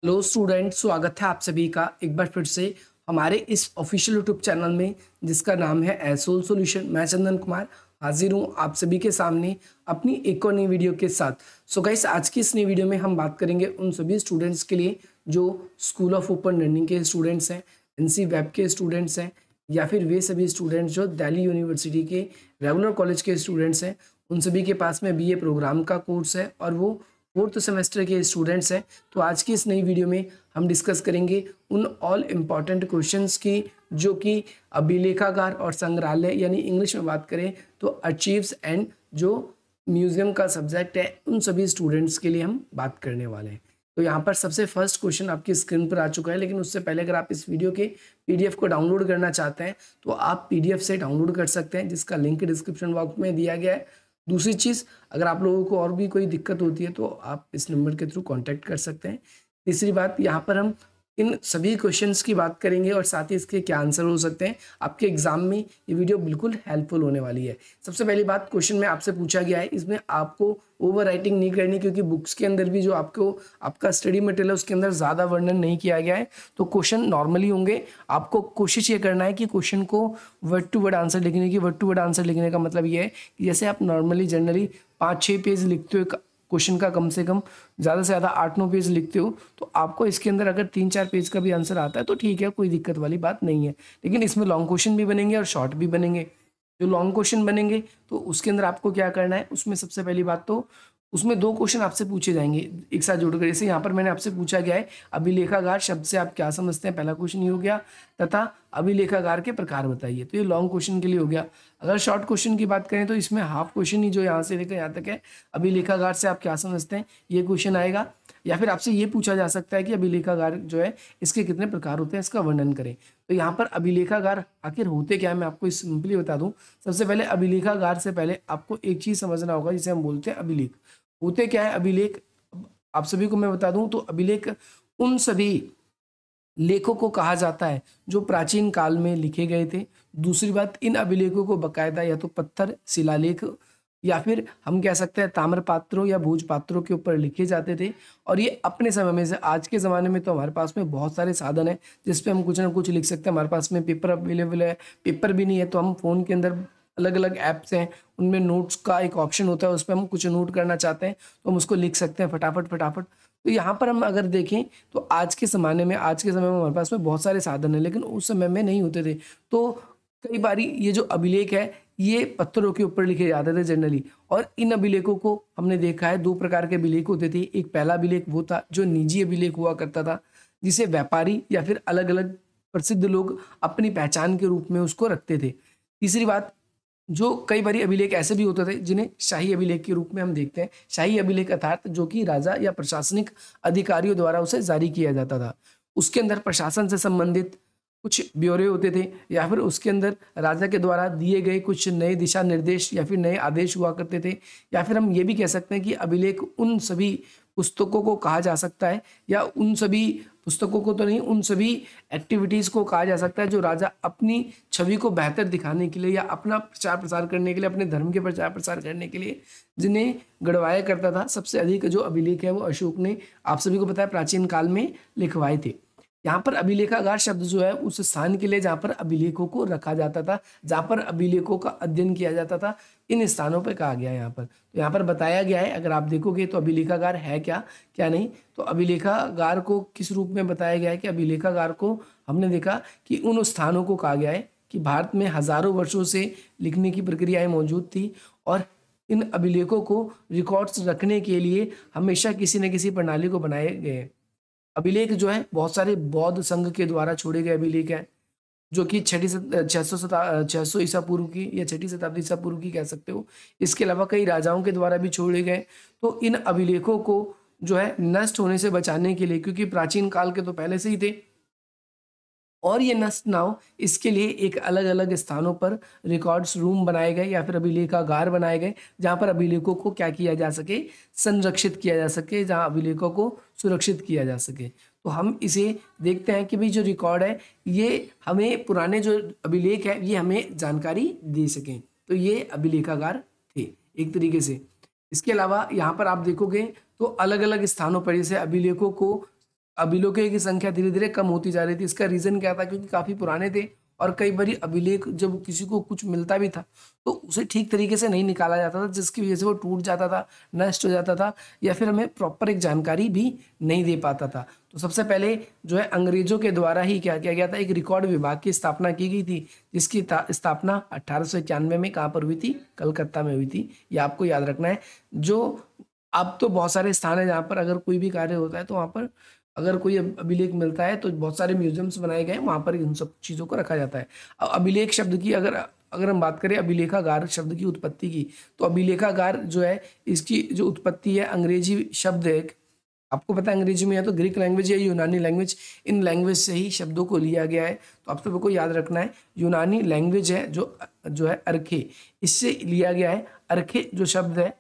Hello student, स्वागत है आप सभी का एक बार फिर से हमारे इस ऑफिशियल यूट्यूब चैनल में जिसका नाम है एसोल सॉल्यूशन। मैं चंदन कुमार हाजिर हूँ आप सभी के सामने अपनी एक और नई वीडियो के साथ। सो गाइस, आज की इस नई वीडियो में हम बात करेंगे उन सभी स्टूडेंट्स के लिए जो स्कूल ऑफ ओपन लर्निंग के स्टूडेंट्स हैं, एनसी वेब के स्टूडेंट्स हैं, या फिर वे सभी स्टूडेंट्स जो दिल्ली यूनिवर्सिटी के रेगुलर कॉलेज के स्टूडेंट्स हैं। उन सभी के पास में बीए प्रोग्राम का कोर्स है और वो फोर्थ सेमेस्टर के स्टूडेंट्स हैं। तो आज की इस नई वीडियो में हम डिस्कस करेंगे उन ऑल इम्पॉर्टेंट क्वेश्चंस की जो कि अभिलेखागार और संग्रहालय यानी इंग्लिश में बात करें तो अर्चीव्स एंड जो म्यूजियम का सब्जेक्ट है उन सभी स्टूडेंट्स के लिए हम बात करने वाले हैं। तो यहाँ पर सबसे फर्स्ट क्वेश्चन आपकी स्क्रीन पर आ चुका है, लेकिन उससे पहले अगर आप इस वीडियो के पीडीएफ को डाउनलोड करना चाहते हैं तो आप पीडीएफ से डाउनलोड कर सकते हैं, जिसका लिंक डिस्क्रिप्शन बॉक्स में दिया गया है। दूसरी चीज़, अगर आप लोगों को और भी कोई दिक्कत होती है तो आप इस नंबर के थ्रू कांटेक्ट कर सकते हैं। तीसरी बात, यहाँ पर हम इन सभी क्वेश्चंस की बात करेंगे और साथ ही इसके क्या आंसर हो सकते हैं। आपके एग्जाम में ये वीडियो बिल्कुल हेल्पफुल होने वाली है। सबसे पहली बात, क्वेश्चन में आपसे पूछा गया है, इसमें आपको ओवर राइटिंग नहीं करनी, क्योंकि बुक्स के अंदर भी जो आपका स्टडी मटेरियल है उसके अंदर ज़्यादा वर्णन नहीं किया गया है। तो क्वेश्चन नॉर्मली होंगे। आपको कोशिश ये करना है कि क्वेश्चन को वर्ड टू वर्ड आंसर लिखने की। वर्ड टू वर्ड आंसर लिखने का मतलब ये है कि जैसे आप नॉर्मली जनरली 5-6 पेज लिखते हो क्वेश्चन का, कम से कम ज़्यादा से ज़्यादा 8-9 पेज लिखते हो, तो आपको इसके अंदर अगर 3-4 पेज का भी आंसर आता है तो ठीक है, कोई दिक्कत वाली बात नहीं है। लेकिन इसमें लॉन्ग क्वेश्चन भी बनेंगे और शॉर्ट भी बनेंगे। जो लॉन्ग क्वेश्चन बनेंगे तो उसके अंदर आपको क्या करना है, उसमें सबसे पहली बात तो उसमें 2 क्वेश्चन आपसे पूछे जाएंगे एक साथ जोड़कर। जैसे यहाँ पर मैंने आपसे पूछा गया है अभिलेखागार शब्द से आप क्या समझते हैं, पहला क्वेश्चन ये हो गया, तथा अभिलेखागार के प्रकार बताइए। तो ये लॉन्ग क्वेश्चन के लिए हो गया। अगर शॉर्ट क्वेश्चन की बात करें तो इसमें हाफ क्वेश्चन ही जो यहाँ से लेकर यहाँ तक है, अभिलेखागार से आप क्या समझते हैं, ये क्वेश्चन आएगा। या फिर आपसे ये पूछा जा सकता है कि अभिलेखागार जो है इसके कितने प्रकार होते हैं, इसका वर्णन करें। तो यहाँ पर अभिलेखागार आखिर होते क्या है, मैं आपको सिंपली बता दूं। सबसे पहले अभिलेखागार से पहले आपको एक चीज समझना होगा, जिसे हम बोलते हैं अभिलेख। होते क्या है अभिलेख, आप सभी को मैं बता दूं तो अभिलेख उन सभी लेखों को कहा जाता है जो प्राचीन काल में लिखे गए थे। दूसरी बात, इन अभिलेखों को बकायदा या तो पत्थर, शिलालेख या फिर हम कह सकते हैं ताम्र पात्रों या भोज पात्रों के ऊपर लिखे जाते थे। और ये अपने समय में से, आज के ज़माने में तो हमारे पास में बहुत सारे साधन हैं जिस पे हम कुछ ना कुछ लिख सकते हैं। हमारे पास में पेपर अवेलेबल है, पेपर भी नहीं है तो हम फ़ोन के अंदर अलग अलग ऐप्स हैं, उनमें नोट्स का एक ऑप्शन होता है, उस पर हम कुछ नोट करना चाहते हैं तो हम उसको लिख सकते हैं फटाफट फटाफट। तो यहाँ पर हम अगर देखें तो आज के समय में हमारे पास में बहुत सारे साधन हैं, लेकिन उस समय में नहीं होते थे। तो कई बारी ये जो अभिलेख है ये पत्थरों के ऊपर लिखे जाते थे जनरली। और इन अभिलेखों को हमने देखा है, 2 प्रकार के अभिलेख होते थे। एक पहला अभिलेख वो था जो निजी अभिलेख हुआ करता था, जिसे व्यापारी या फिर अलग अलग प्रसिद्ध लोग अपनी पहचान के रूप में उसको रखते थे। तीसरी बात, जो कई बारी अभिलेख ऐसे भी होते थे जिन्हें शाही अभिलेख के रूप में हम देखते हैं। शाही अभिलेख अर्थात जो कि राजा या प्रशासनिक अधिकारियों द्वारा उसे जारी किया जाता था। उसके अंदर प्रशासन से संबंधित कुछ ब्यौरे होते थे, या फिर उसके अंदर राजा के द्वारा दिए गए कुछ नए दिशा निर्देश या फिर नए आदेश हुआ करते थे। या फिर हम ये भी कह सकते हैं कि अभिलेख उन सभी पुस्तकों को कहा जा सकता है, या उन सभी पुस्तकों को तो नहीं, उन सभी एक्टिविटीज़ को कहा जा सकता है जो राजा अपनी छवि को बेहतर दिखाने के लिए या अपना प्रचार प्रसार करने के लिए, अपने धर्म के प्रचार प्रसार करने के लिए जिन्हें गढ़वाया करता था। सबसे अधिक जो अभिलेख है वो अशोक ने, आप सभी को पता है, प्राचीन काल में लिखवाए थे। यहाँ पर अभिलेखागार शब्द जो है उस स्थान के लिए जहाँ पर अभिलेखों को रखा जाता था, जहाँ पर अभिलेखों का अध्ययन किया जाता था, इन स्थानों पर कहा गया है यहाँ पर। तो यहाँ पर बताया गया है, अगर आप देखोगे तो अभिलेखागार है क्या क्या नहीं। तो अभिलेखागार को किस रूप में बताया गया है कि अभिलेखागार को हमने देखा कि उन स्थानों को कहा गया है कि भारत में हजारों वर्षों से लिखने की प्रक्रियाएं मौजूद थी, और इन अभिलेखों को रिकॉर्ड्स रखने के लिए हमेशा किसी न किसी प्रणाली को बनाए गए। अभिलेख जो है बहुत सारे बौद्ध संघ के द्वारा छोड़े गए अभिलेख हैं, जो कि 600 ईसा पूर्व की या 6ठी शताब्दी ईसा पूर्व की कह सकते हो। इसके अलावा कई राजाओं के द्वारा भी छोड़े गए। तो इन अभिलेखों को जो है नष्ट होने से बचाने के लिए, क्योंकि प्राचीन काल के तो पहले से ही थे और ये नष्ट ना हो, इसके लिए एक अलग अलग स्थानों पर रिकॉर्ड्स रूम बनाए गए या फिर अभिलेखागार बनाए गए, जहाँ पर अभिलेखों को क्या किया जा सके, संरक्षित किया जा सके, जहाँ अभिलेखों को सुरक्षित किया जा सके। तो हम इसे देखते हैं कि भाई जो रिकॉर्ड है ये हमें, पुराने जो अभिलेख है ये हमें जानकारी दे सकें। तो ये अभिलेखागार थे एक तरीके से। इसके अलावा यहाँ पर आप देखोगे तो अलग अलग स्थानों पर जैसे अभिलेखों को अभिलेखों की संख्या धीरे धीरे कम होती जा रही थी। इसका रीजन क्या था? क्योंकि काफी पुराने थे और कई बार अभिलेख जब किसी को कुछ मिलता भी था तो उसे ठीक तरीके से नहीं निकाला जाता था, जिसकी वजह से वो टूट जाता था, नष्ट हो जाता था, या फिर हमें प्रॉपर एक जानकारी भी नहीं दे पाता था। तो सबसे पहले जो है अंग्रेजों के द्वारा ही क्या किया गया था, एक रिकॉर्ड विभाग की स्थापना की गई थी, जिसकी स्थापना 1891 में कहाँ पर हुई थी? कलकत्ता में हुई थी। ये आपको याद रखना है। जो अब तो बहुत सारे स्थान है जहाँ पर अगर कोई भी कार्य होता है तो वहाँ पर अगर कोई अभिलेख मिलता है तो बहुत सारे म्यूजियम्स बनाए गए हैं, वहाँ पर इन सब चीज़ों को रखा जाता है। अब अभिलेख शब्द की अगर अगर हम बात करें अभिलेखागार शब्द की उत्पत्ति की, तो अभिलेखागार जो है इसकी जो उत्पत्ति है अंग्रेजी शब्द है। आपको पता है अंग्रेजी में या तो ग्रीक लैंग्वेज या यूनानी लैंग्वेज, इन लैंग्वेज से ही शब्दों को लिया गया है। तो आप सबको याद रखना है यूनानी लैंग्वेज है जो है अर्खे, इससे लिया गया है। अर्खे जो शब्द है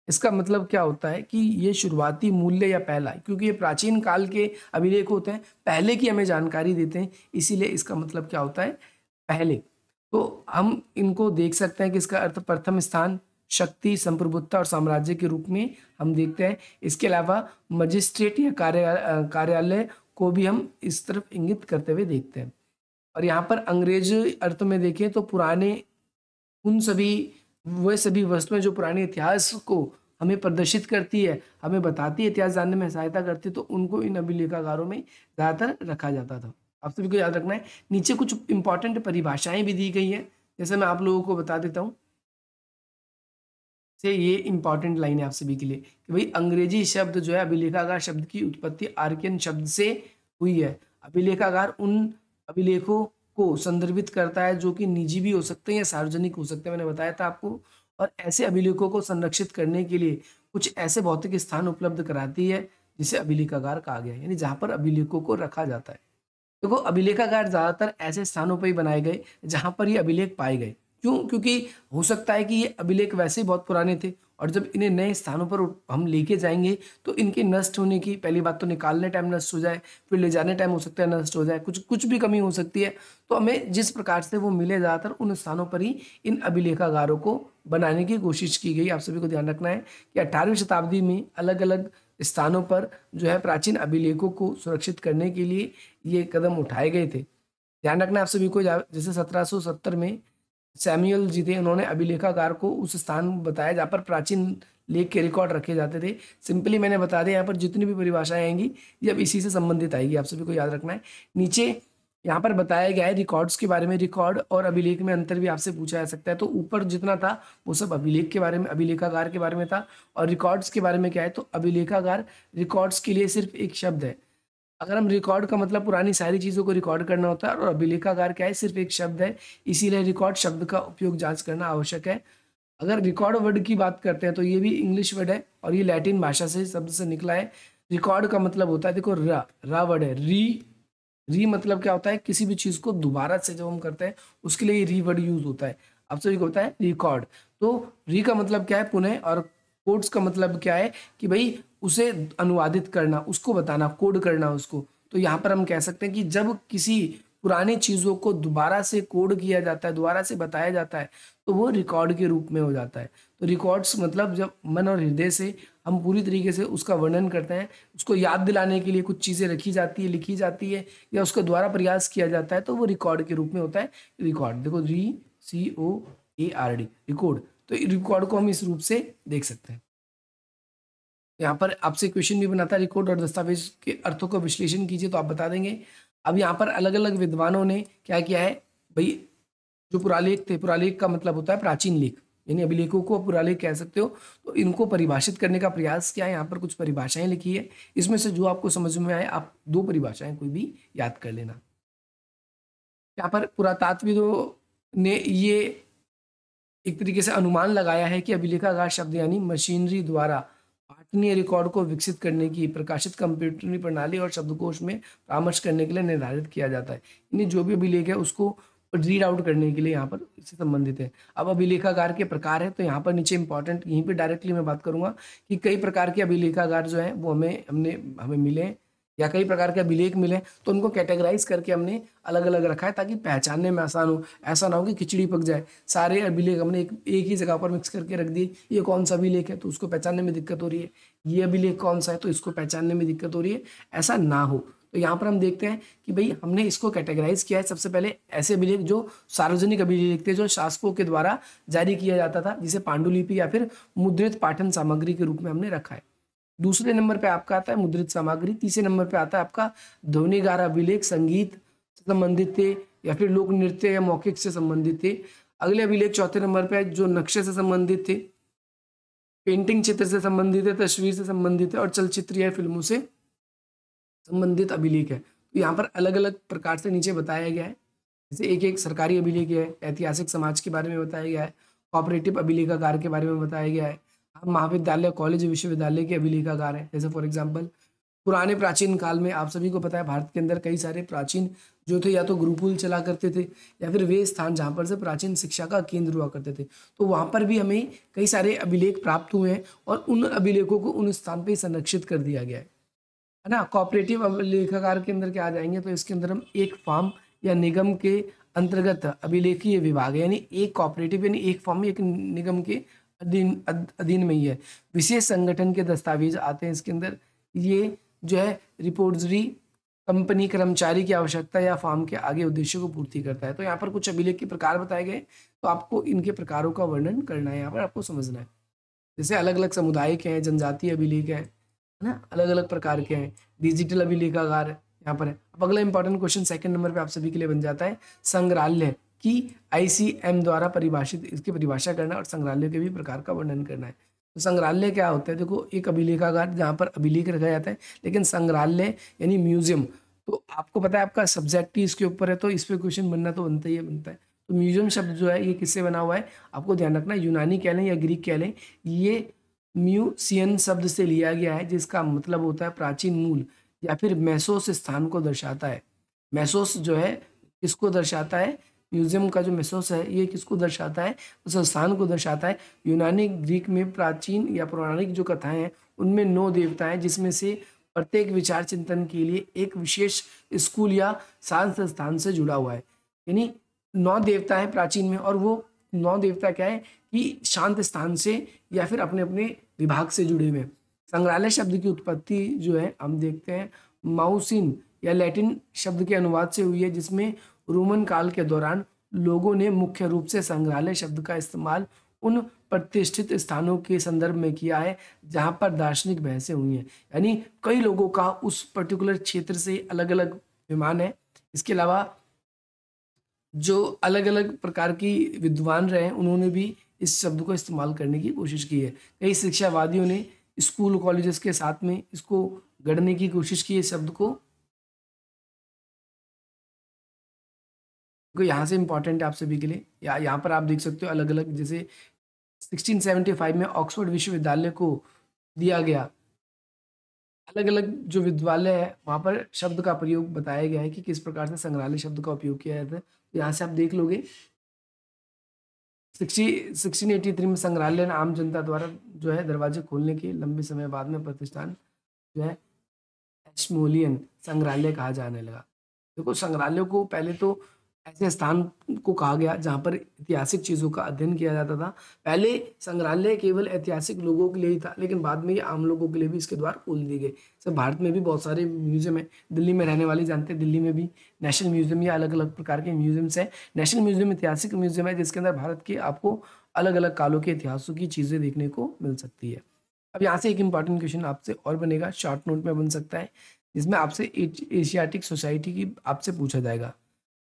इसका मतलब क्या होता है कि ये शुरुआती मूल्य या पहला, क्योंकि ये प्राचीन काल के अभिलेख होते हैं, पहले की हमें जानकारी देते हैं, इसीलिए इसका मतलब क्या होता है? पहले। तो हम इनको देख सकते हैं कि इसका अर्थ प्रथम स्थान, शक्ति, संप्रभुता और साम्राज्य के रूप में हम देखते हैं। इसके अलावा मजिस्ट्रेट या कार्यालय को भी हम इस तरफ इंगित करते हुए देखते हैं। और यहाँ पर अंग्रेजी अर्थ में देखें तो पुराने उन सभी वह सभी वस्तुएं जो पुराने इतिहास को हमें प्रदर्शित करती है, हमें बताती है, इतिहास जानने में सहायता करती है, तो उनको इन अभिलेखागारों में ज़्यादातर रखा जाता था। आप सभी को याद रखना है। नीचे कुछ इंपॉर्टेंट परिभाषाएं भी दी गई है, जैसे मैं आप लोगों को बता देता हूँ। से ये इंपॉर्टेंट लाइन है आप सभी के लिए कि भाई अंग्रेजी शब्द जो है अभिलेखागार शब्द की उत्पत्ति आर्कियन शब्द से हुई है। अभिलेखागार उन अभिलेखों को संदर्भित करता है जो कि निजी भी हो सकते हैं या सार्वजनिक हो सकते हैं, मैंने बताया था आपको। और ऐसे अभिलेखों को संरक्षित करने के लिए कुछ ऐसे भौतिक स्थान उपलब्ध कराती है जिसे अभिलेखागार कहा गया है, यानी जहाँ पर अभिलेखों को रखा जाता है। देखो अभिलेखागार ज्यादातर ऐसे स्थानों पर ही बनाए गए जहाँ पर ये अभिलेख पाए गए। क्यों? क्योंकि हो सकता है कि ये अभिलेख वैसे ही बहुत पुराने थे और जब इन्हें नए स्थानों पर हम लेके जाएंगे तो इनके नष्ट होने की, पहली बात तो निकालने टाइम नष्ट हो जाए, फिर ले जाने टाइम हो सकता है नष्ट हो जाए, कुछ भी कमी हो सकती है। तो हमें जिस प्रकार से वो मिले ज़्यादातर उन स्थानों पर ही इन अभिलेखागारों को बनाने की कोशिश की गई। आप सभी को ध्यान रखना है कि 18वीं शताब्दी में अलग अलग स्थानों पर जो है प्राचीन अभिलेखों को सुरक्षित करने के लिए ये कदम उठाए गए थे। ध्यान रखना है आप सभी को, जैसे 1770 में सैमुअल जी थे, उन्होंने अभिलेखागार को उस स्थान बताया जहाँ पर प्राचीन लेख के रिकॉर्ड रखे जाते थे। सिंपली मैंने बता दिया, यहाँ पर जितनी भी परिभाषाएं आएंगी ये अब इसी से संबंधित आएगी, आप सभी को याद रखना है। नीचे यहाँ पर बताया गया है रिकॉर्ड्स के बारे में, रिकॉर्ड और अभिलेख में अंतर भी आपसे पूछा जा सकता है। तो ऊपर जितना था वो सब अभिलेख के बारे में, अभिलेखागार के बारे में था, और रिकॉर्ड्स के बारे में क्या है तो अभिलेखागार रिकॉर्ड्स के लिए सिर्फ एक शब्द है। अगर हम रिकॉर्ड का मतलब पुरानी सारी चीज़ों को रिकॉर्ड करना होता है, और अभिलेखागार क्या है सिर्फ एक शब्द है, इसीलिए रिकॉर्ड शब्द का उपयोग जांच करना आवश्यक है। अगर रिकॉर्ड वर्ड की बात करते हैं तो ये भी इंग्लिश वर्ड है और ये लैटिन भाषा से शब्द से निकला है। रिकॉर्ड का मतलब होता है, देखो रा वर्ड है, री मतलब क्या होता है? किसी भी चीज़ को दोबारा से जब हम करते हैं उसके लिए री वर्ड यूज होता है। अब सभी को होता है रिकॉर्ड। तो री का मतलब क्या है? पुनः। और कोड्स का मतलब क्या है कि भाई उसे अनुवादित करना, उसको बताना, कोड करना उसको। तो यहाँ पर हम कह सकते हैं कि जब किसी पुरानी चीज़ों को दोबारा से कोड किया जाता है, दोबारा से बताया जाता है, तो वो रिकॉर्ड के रूप में हो जाता है। तो रिकॉर्ड्स मतलब जब मन और हृदय से हम पूरी तरीके से उसका वर्णन करते हैं, उसको याद दिलाने के लिए कुछ चीज़ें रखी जाती है, लिखी जाती है, या उसका द्वारा प्रयास किया जाता है, तो वो रिकॉर्ड के रूप में होता है। रिकॉर्ड देखो RECOARD, रिकॉर्ड। तो रिकॉर्ड को हम इस रूप से देख सकते हैं। यहाँ पर आपसे क्वेश्चन भी बनाता है रिकॉर्ड और दस्तावेज के अर्थों का विश्लेषण कीजिए, तो आप बता देंगे। अब यहाँ पर अलग अलग विद्वानों ने क्या किया है भाई, जो पुरालेख थे, पुरालेख का मतलब होता है प्राचीन लेख, यानी अभिलेखों को पुरालेख कह सकते हो, तो इनको परिभाषित करने का प्रयास किया है। यहाँ पर कुछ परिभाषाएं लिखी है, इसमें से जो आपको समझ में आए आप 2 परिभाषाएं कोई भी याद कर लेना। यहाँ पर पुरातात्विदों ने ये एक तरीके से अनुमान लगाया है कि अभिलेखागार शब्द यानी मशीनरी द्वारा पाठनीय रिकॉर्ड को विकसित करने की, प्रकाशित कंप्यूटरी प्रणाली और शब्दकोश में परामर्श करने के लिए निर्धारित किया जाता है। यानी जो भी अभिलेख है उसको रीड आउट करने के लिए यहाँ पर इससे संबंधित है। अब अभिलेखागार के प्रकार है, तो यहाँ पर नीचे इंपॉर्टेंट, यहीं पे डायरेक्टली मैं बात करूँगा कि कई प्रकार के अभिलेखागार जो हैं वो हमें मिले, या कई प्रकार के अभिलेख मिले तो उनको कैटेगराइज करके हमने अलग अलग रखा है ताकि पहचानने में आसान हो। ऐसा ना हो कि खिचड़ी पक जाए, सारे अभिलेख हमने एक ही जगह पर मिक्स करके रख दिए। ये कौन सा अभिलेख है तो उसको पहचानने में दिक्कत हो रही है, ये अभिलेख कौन सा है तो इसको पहचानने में दिक्कत हो रही है, ऐसा ना हो। तो यहाँ पर हम देखते हैं कि भाई हमने इसको कैटेगराइज किया है। सबसे पहले ऐसे अभिलेख जो सार्वजनिक अभिलेख थे, जो शासकों के द्वारा जारी किया जाता था, जिसे पांडुलिपि या फिर मुद्रित पाठन सामग्री के रूप में हमने रखा है। दूसरे नंबर पे आपका आता है मुद्रित सामग्री। तीसरे नंबर पे आता है आपका ध्वनिगार अभिलेख, संगीत से संबंधित थे या फिर लोक नृत्य या मौखिक से संबंधित थे। अगले अभिलेख चौथे नंबर पे जो नक्शे से संबंधित थे, पेंटिंग चित्र से संबंधित है, तस्वीर से संबंधित है और चलचित्र या फिल्मों से संबंधित अभिलेख है। तो यहाँ पर अलग अलग प्रकार से नीचे बताया गया है, जैसे एक एक सरकारी अभिलेख है, ऐतिहासिक समाज के बारे में बताया गया है, कोऑपरेटिव अभिलेखागार के बारे में बताया गया है, महाविद्यालय कॉलेज विश्वविद्यालय के अभिलेखागार है। जैसे फॉर एग्जाम्पल पुराने प्राचीन काल में आप सभी को पता है भारत के अंदर कई सारे प्राचीन जो थे या तो गुरुकुल चला करते थे या फिर वे स्थान जहाँ पर से प्राचीन शिक्षा का केंद्र हुआ करते थे। तो वहाँ पर भी हमें कई सारे अभिलेख प्राप्त हुए हैं और उन अभिलेखों को उन स्थान पर संरक्षित कर दिया गया है ना। कोऑपरेटिव अभिलेखागार के अंदर क्या आ जाएंगे तो इसके अंदर हम एक फॉर्म या निगम के अंतर्गत अभिलेखीय विभाग है, यानी एक कोऑपरेटिव यानी एक फॉर्म एक निगम के अधीन में ही है। विशेष संगठन के दस्तावेज आते हैं इसके अंदर। ये जो है रिपोजिटरी कंपनी कर्मचारी की आवश्यकता या फॉर्म के आगे उद्देश्यों को पूर्ति करता है। तो यहाँ पर कुछ अभिलेख के प्रकार बताए गए, तो आपको इनके प्रकारों का वर्णन करना है, यहाँ पर आपको समझना है। जैसे अलग अलग समुदायिक हैं, जनजातीय अभिलेख है ना, अलग अलग प्रकार के हैं। डिजिटल अभिलेखागार यहाँ पर है। अब अगला इंपॉर्टेंट क्वेश्चन सेकंड नंबर पे आप सभी के लिए बन जाता है, संग्रहालय की ICM द्वारा परिभाषित, इसकी परिभाषा करना और संग्रहालय के भी प्रकार का वर्णन करना है। तो संग्रहालय क्या होता है, देखो एक अभिलेखागार जहाँ पर अभिलेख रखा जाता है, लेकिन संग्रहालय यानी म्यूजियम, तो आपको पता है आपका सब्जेक्ट ही इसके ऊपर है, तो इस पर क्वेश्चन बनना तो बनता ही बनता है। तो म्यूजियम शब्द जो है ये किससे बना हुआ है, आपको ध्यान रखना, यूनानी कह लें या ग्रीक कह लें, ये म्यूसियन शब्द से लिया गया है, जिसका मतलब होता है प्राचीन मूल या फिर मेसोस स्थान को दर्शाता है। मेसोस जो है किसको दर्शाता है, म्यूजियम का जो मेसोस है ये किसको दर्शाता है, उस स्थान को दर्शाता है। यूनानी ग्रीक में प्राचीन या पौराणिक जो कथाएं हैं उनमें 9 देवता हैं, जिसमें से प्रत्येक विचार चिंतन के लिए एक विशेष स्कूल या शांत स्थान से जुड़ा हुआ है। यानी 9 देवता है प्राचीन में, और वो 9 देवता क्या है कि शांत स्थान से या फिर अपने अपने विभाग से जुड़े हुए हैं। संग्रहालय शब्द की उत्पत्ति जो है हम देखते हैं माउसिन या लैटिन शब्द के अनुवाद से हुई है, जिसमें रोमन काल के दौरान लोगों ने मुख्य रूप से संग्रहालय शब्द का इस्तेमाल उन प्रतिष्ठित स्थानों के संदर्भ में किया है जहां पर दार्शनिक बहसें हुई हैं। यानी कई लोगों का उस पर्टिकुलर क्षेत्र से अलग अलग विमान है। इसके अलावा जो अलग अलग प्रकार की विद्वान रहे उन्होंने भी इस शब्द को इस्तेमाल करने की कोशिश की है। कई शिक्षावादियों ने स्कूल कॉलेजेस के साथ में इसको गढ़ने की कोशिश की है शब्द को। यहाँ से इंपॉर्टेंट है आप सभी के लिए, या यहाँ पर आप देख सकते हो अलग अलग, जैसे 1675 में ऑक्सफोर्ड विश्वविद्यालय को दिया गया, अलग अलग जो विद्यालय है वहाँ पर शब्द का प्रयोग बताया गया है कि किस प्रकार से संग्रहालय शब्द का उपयोग किया जाता है। तो यहाँ से आप देख लोगे 1683 में संग्रहालय ने आम जनता द्वारा जो है दरवाजे खोलने के लंबे समय बाद में प्रतिष्ठान जो है एशमोलियन संग्रहालय कहा जाने लगा। देखो संग्रहालय को पहले तो ऐसे स्थान को कहा गया जहाँ पर ऐतिहासिक चीज़ों का अध्ययन किया जाता था। पहले संग्रहालय केवल ऐतिहासिक लोगों के लिए ही था, लेकिन बाद में ये आम लोगों के लिए भी इसके द्वार खोल दिए गए। सब भारत में भी बहुत सारे म्यूजियम है, दिल्ली में रहने वाले जानते हैं दिल्ली में भी नेशनल म्यूजियम या अलग अलग प्रकार के म्यूजियम्स हैं। नेशनल म्यूजियम ऐतिहासिक म्यूजियम है जिसके अंदर भारत के आपको अलग अलग कालों के इतिहासों की चीज़ें देखने को मिल सकती है। अब यहाँ से एक इंपॉर्टेंट क्वेश्चन आपसे और बनेगा, शॉर्ट नोट में बन सकता है, जिसमें आपसे एशियाटिक सोसाइटी की आपसे पूछा जाएगा।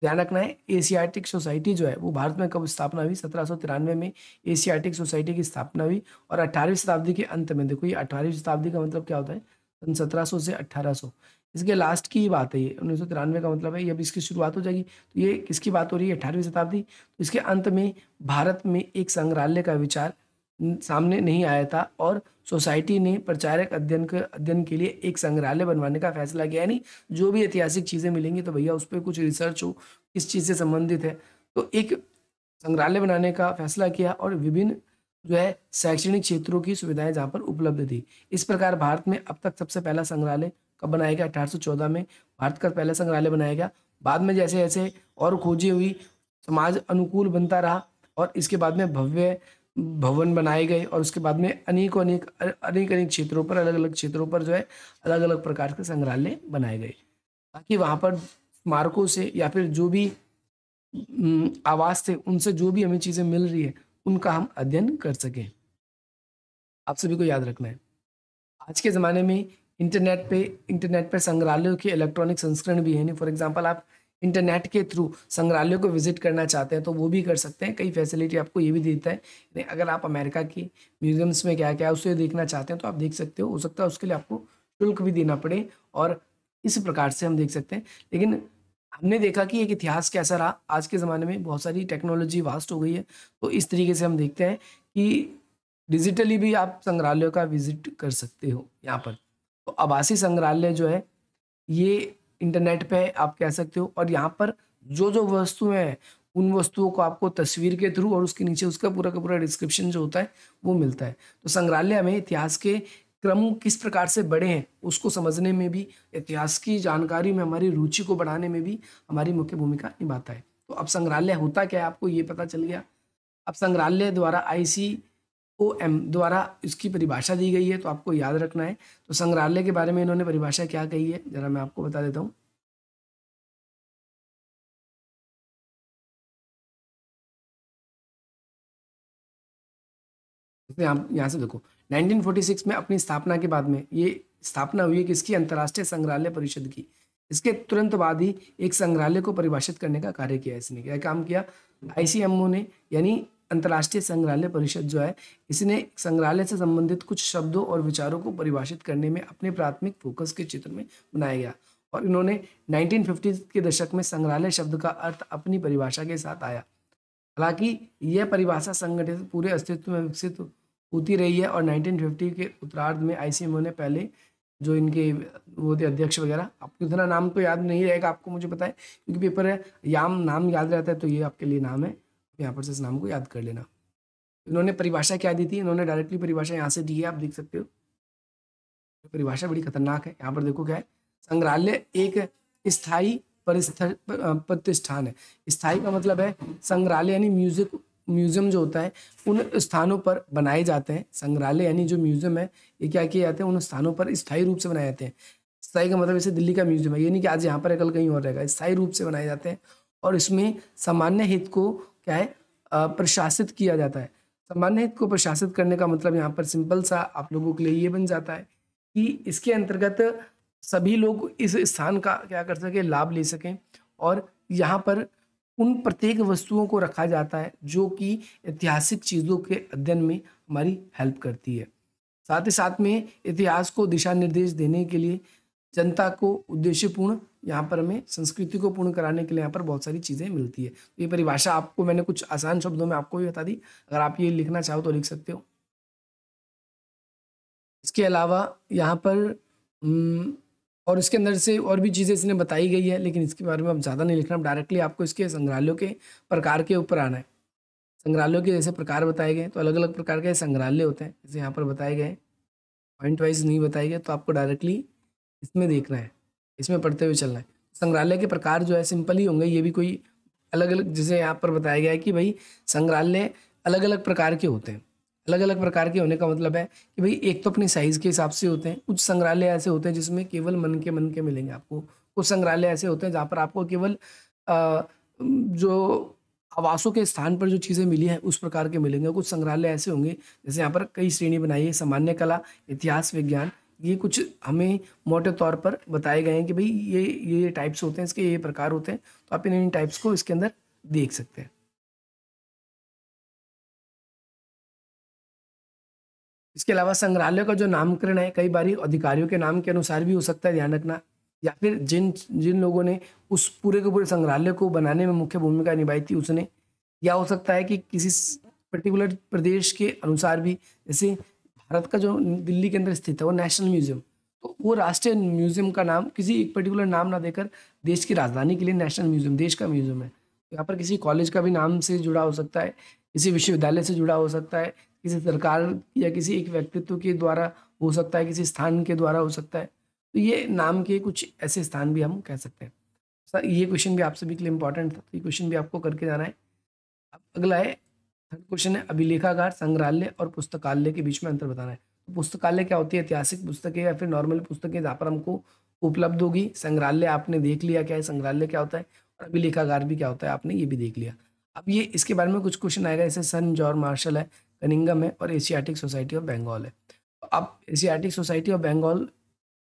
ध्यान रखना है एशियाटिक सोसाइटी जो है वो भारत में कब स्थापना हुई, 1793 में एशियाटिक सोसाइटी की स्थापना हुई और 18वीं शताब्दी के अंत में, देखो ये 18वीं शताब्दी का मतलब क्या होता है, सन 1700 से 1800, इसके लास्ट की बात है ये। 1993 का मतलब है ये, अब इसकी शुरुआत हो जाएगी। तो ये किसकी बात हो रही है, 18वीं शताब्दी। तो इसके अंत में भारत में एक संग्रहालय का विचार सामने नहीं आया था और सोसाइटी ने प्रचारक अध्ययन के लिए एक संग्रहालय बनवाने का फैसला किया। यानी जो भी ऐतिहासिक चीज़ें मिलेंगी तो भैया उस पर कुछ रिसर्च हो, किस चीज़ से संबंधित है, तो एक संग्रहालय बनाने का फैसला किया और विभिन्न जो है शैक्षणिक क्षेत्रों की सुविधाएं जहाँ पर उपलब्ध थी। इस प्रकार भारत में अब तक सबसे पहला संग्रहालय कब बनाया गया? 1814 में भारत का पहला संग्रहालय बनाया गया। बाद में जैसे जैसे और खोजें हुई, समाज अनुकूल बनता रहा और इसके बाद में भव्य भवन बनाए गए और उसके बाद में अनेक क्षेत्रों पर, अलग अलग क्षेत्रों पर जो है अलग अलग प्रकार के संग्रहालय बनाए गए, ताकि वहाँ पर स्मारकों से या फिर जो भी आवास थे उनसे जो भी हमें चीज़ें मिल रही है उनका हम अध्ययन कर सकें। आप सभी को याद रखना है, आज के ज़माने में इंटरनेट पे संग्रहालयों के इलेक्ट्रॉनिक संस्करण भी है। नहीं, फॉर एग्जांपल आप इंटरनेट के थ्रू संग्रहालयों को विजिट करना चाहते हैं तो वो भी कर सकते हैं। कई फैसिलिटी आपको ये भी देता है। नहीं, अगर आप अमेरिका की म्यूजियम्स में क्या क्या है उसे देखना चाहते हैं तो आप देख सकते हो सकता है उसके लिए आपको शुल्क भी देना पड़े और इस प्रकार से हम देख सकते हैं। लेकिन हमने देखा कि एक इतिहास कैसा रहा। आज के ज़माने में बहुत सारी टेक्नोलॉजी वास्ट हो गई है, तो इस तरीके से हम देखते हैं कि डिजिटली भी आप संग्रहालयों का विजिट कर सकते हो यहाँ पर। तो आभासी संग्रहालय जो है ये इंटरनेट पे आप कह सकते हो, और यहाँ पर जो जो वस्तुएं हैं उन वस्तुओं को आपको तस्वीर के थ्रू और उसके नीचे उसका पूरा का पूरा डिस्क्रिप्शन जो होता है वो मिलता है। तो संग्रहालय हमें इतिहास के क्रम किस प्रकार से बढ़े हैं उसको समझने में भी, इतिहास की जानकारी में हमारी रुचि को बढ़ाने में भी हमारी मुख्य भूमिका निभाता है। तो अब संग्रहालय होता क्या है आपको ये पता चल गया। अब संग्रहालय द्वारा ICOM द्वारा इसकी परिभाषा दी गई है, तो आपको याद रखना है। तो संग्रहालय के बारे में इन्होंने परिभाषा क्या कही है जरा मैं आपको बता देता हूँ। इसमें आप यहाँ से देखो 1946 में अपनी स्थापना के बाद में ये स्थापना हुई है किसकी? अंतर्राष्ट्रीय संग्रहालय परिषद की। इसके तुरंत बाद ही एक संग्रहालय को परिभाषित करने का कार्य किया। इसने क्या काम किया? ICMO ने, यानी अंतर्राष्ट्रीय संग्रहालय परिषद जो है, इसने संग्रहालय से संबंधित कुछ शब्दों और विचारों को परिभाषित करने में अपने प्राथमिक फोकस के क्षेत्र में बनाया गया। और इन्होंने 1950 के दशक में संग्रहालय शब्द का अर्थ अपनी परिभाषा के साथ आया। हालांकि यह परिभाषा संगठित पूरे अस्तित्व में विकसित होती रही है और 1950 के उत्तरार्ध में ICMO ने पहले जो इनके वो थे अध्यक्ष वगैरह, आपको इतना नाम तो याद नहीं रहेगा आपको, मुझे पता है क्योंकि पेपर है, नाम याद रहता है तो ये आपके लिए नाम है, यहाँ पर से इस नाम को याद कर लेना। इन्होंने परिभाषा क्या दी थी? इन्होंने डायरेक्टली परिभाषा यहाँ से दी है, आप देख सकते हो। परिभाषा बड़ी खतरनाक है। यहाँ पर देखो क्या है, संग्रहालय एक स्थायी प्रतिष्ठान है। स्थायी का मतलब है संग्रहालय यानी म्यूजियम जो होता है उन स्थानों पर बनाए जाते हैं। संग्रहालय यानी जो म्यूजियम है ये क्या किए जाते हैं? उन स्थानों पर स्थायी रूप से बनाए जाते हैं। स्थायी का मतलब जैसे दिल्ली का म्यूजियम है, ये नहीं कि आज यहाँ पर है कल कहीं और रहेगा, स्थायी रूप से बनाए जाते हैं और इसमें सामान्य हित को क्या है प्रशासित किया जाता है। सामान्य हित को प्रशासित करने का मतलब यहाँ पर सिंपल सा आप लोगों के लिए ये बन जाता है कि इसके अंतर्गत सभी लोग इस स्थान का क्या कर सके, लाभ ले सकें, और यहाँ पर उन प्रत्येक वस्तुओं को रखा जाता है जो कि ऐतिहासिक चीज़ों के अध्ययन में हमारी हेल्प करती है। साथ ही साथ में इतिहास को दिशा निर्देश देने के लिए जनता को उद्देश्यपूर्ण, यहाँ पर हमें संस्कृति को पूर्ण कराने के लिए यहाँ पर बहुत सारी चीज़ें मिलती है। तो ये परिभाषा आपको मैंने कुछ आसान शब्दों में आपको भी बता दी, अगर आप ये लिखना चाहो तो लिख सकते हो। इसके अलावा यहाँ पर और इसके अंदर से और भी चीज़ें इसने बताई गई है, लेकिन इसके बारे में अब ज़्यादा नहीं लिखना, डायरेक्टली आपको इसके संग्रहालयों के प्रकार के ऊपर आना है। संग्रहालयों के जैसे प्रकार बताए गए तो अलग अलग प्रकार के संग्रहालय होते हैं, जैसे यहाँ पर बताए गए, पॉइंट वाइज नहीं बताए गए, तो आपको डायरेक्टली इसमें देखना है, इसमें पढ़ते हुए चलना है। संग्रहालय के प्रकार जो है सिंपल ही होंगे, ये भी कोई अलग अलग, जैसे यहाँ पर बताया गया है कि भाई संग्रहालय अलग अलग प्रकार के होते हैं। अलग अलग प्रकार के होने का मतलब है कि भाई एक तो अपनी साइज़ के हिसाब से होते हैं, कुछ संग्रहालय ऐसे होते हैं जिसमें केवल मन के मिलेंगे आपको, कुछ संग्रहालय ऐसे होते हैं जहाँ पर आपको केवल जो आवासों के स्थान पर जो चीज़ें मिली हैं उस प्रकार के मिलेंगे। कुछ संग्रहालय ऐसे होंगे, जैसे यहाँ पर कई श्रेणी बनाई है, सामान्य कला, इतिहास, विज्ञान, ये कुछ हमें मोटे तौर पर बताए गए हैं कि भाई ये टाइप्स होते हैं, इसके ये प्रकार होते हैं, तो आप इन टाइप्स को इसके अंदर देख सकते हैं। इसके अलावा संग्रहालय का जो नामकरण है कई बार अधिकारियों के नाम के अनुसार भी हो सकता है, ध्यान रखना, या फिर जिन जिन लोगों ने उस पूरे के पूरे संग्रहालय को बनाने में मुख्य भूमिका निभाई थी उसने, या हो सकता है कि किसी पर्टिकुलर प्रदेश के अनुसार भी, जैसे भारत का जो दिल्ली के अंदर स्थित है वो नेशनल म्यूजियम, तो वो राष्ट्रीय म्यूजियम का नाम किसी एक पर्टिकुलर नाम ना देकर देश की राजधानी के लिए नेशनल म्यूजियम, देश का म्यूजियम है। यहाँ पर किसी कॉलेज का भी नाम से जुड़ा हो सकता है, किसी विश्वविद्यालय से जुड़ा हो सकता है, किसी सरकार या किसी एक व्यक्तित्व के द्वारा हो सकता है, किसी स्थान के द्वारा हो सकता है। तो ये नाम के कुछ ऐसे स्थान भी हम कह सकते हैं। सर ये क्वेश्चन भी आप सभी के लिए इंपॉर्टेंट था, तो ये क्वेश्चन भी आपको करके जाना है। अब अगला है, थर्ड क्वेश्चन है, अभिलेखागार, संग्रहालय और पुस्तकालय के बीच में अंतर बताना है। तो पुस्तकालय क्या होती है? ऐतिहासिक पुस्तकें या फिर नॉर्मल पुस्तकें जहाँ पर हमको उपलब्ध होगी। संग्रहालय आपने देख लिया क्या है, संग्रहालय क्या होता है, और अभिलेखागार भी क्या होता है, आपने ये भी देख लिया। अब ये इसके बारे में कुछ क्वेश्चन आएगा, जैसे सन जॉर्ज मार्शल है, कनिंगम है, और एशियाटिक सोसाइटी ऑफ बंगाल है। तो अब एशियाटिक सोसाइटी ऑफ बंगाल,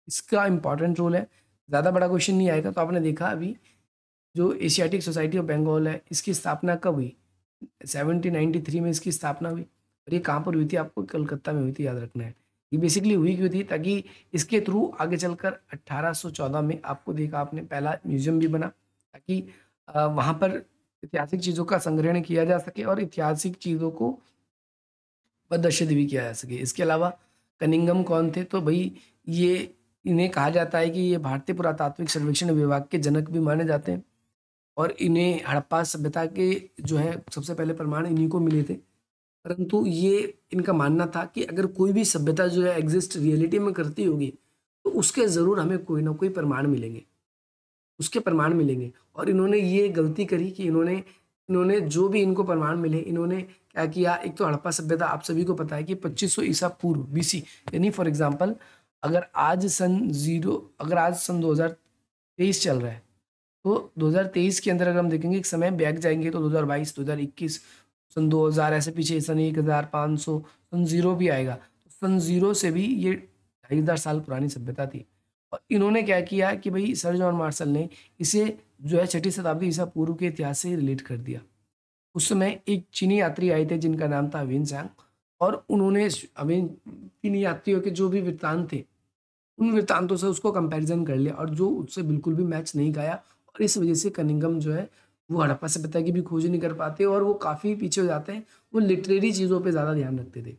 इसका इंपॉर्टेंट रोल है। ज़्यादा बड़ा क्वेश्चन नहीं आएगा। तो आपने देखा अभी जो एशियाटिक सोसाइटी ऑफ बंगाल है, इसकी स्थापना कब हुई? 1793 में इसकी स्थापना हुई। और ये कहाँ पर हुई थी? आपको कलकत्ता में हुई थी, याद रखना है। ये बेसिकली हुई क्यों थी? ताकि इसके थ्रू आगे चलकर 1814 में आपको देखा आपने पहला म्यूजियम भी बना, ताकि वहाँ पर ऐतिहासिक चीज़ों का संग्रहण किया जा सके और ऐतिहासिक चीज़ों को प्रदर्शित भी किया जा सके। इसके अलावा कनिंगम कौन थे? तो भाई ये, इन्हें कहा जाता है कि ये भारतीय पुरातात्विक सर्वेक्षण विभाग के जनक भी माने जाते हैं, और इन्हें हड़प्पा सभ्यता के जो है सबसे पहले प्रमाण इन्हीं को मिले थे। परंतु ये इनका मानना था कि अगर कोई भी सभ्यता जो है एग्जिस्ट रियलिटी में करती होगी, तो उसके ज़रूर हमें कोई ना कोई प्रमाण मिलेंगे, उसके प्रमाण मिलेंगे। और इन्होंने ये गलती करी कि इन्होंने इन्होंने जो भी इनको प्रमाण मिले, इन्होंने क्या किया? एक तो हड़प्पा सभ्यता आप सभी को पता है कि 2500 ईसा पूर्व बीसी, यानी फॉर एग्जांपल अगर आज सन 2023 चल रहा है, तो 2023 के अंदर अगर हम देखेंगे एक समय बैक जाएंगे, तो 2022, 2021, सन 2000, ऐसे पीछे सन 1500, सन 0 भी आएगा। तो सन 0 से भी ये 2500 साल पुरानी सभ्यता थी। और इन्होंने क्या किया कि भाई सर जॉन मार्शल ने इसे जो है 6ठी शताब्दी ईसा पूर्व के इतिहास से रिलेट कर दिया। उस समय एक चीनी यात्री आए थे जिनका नाम था अविन सांग, और उन्होंने अविन चीनी यात्रियों के जो भी वृत्तांत थे, उन वृत्तांतों से उसको कंपैरिजन कर लिया, और जो उससे बिल्कुल भी मैच नहीं खाया। और इस वजह से कनिंगम जो है वो हड़प्पा सभ्यता की भी खोज नहीं कर पाते, और वो काफ़ी पीछे हो जाते हैं। वो लिटरेरी चीज़ों पे ज़्यादा ध्यान रखते थे।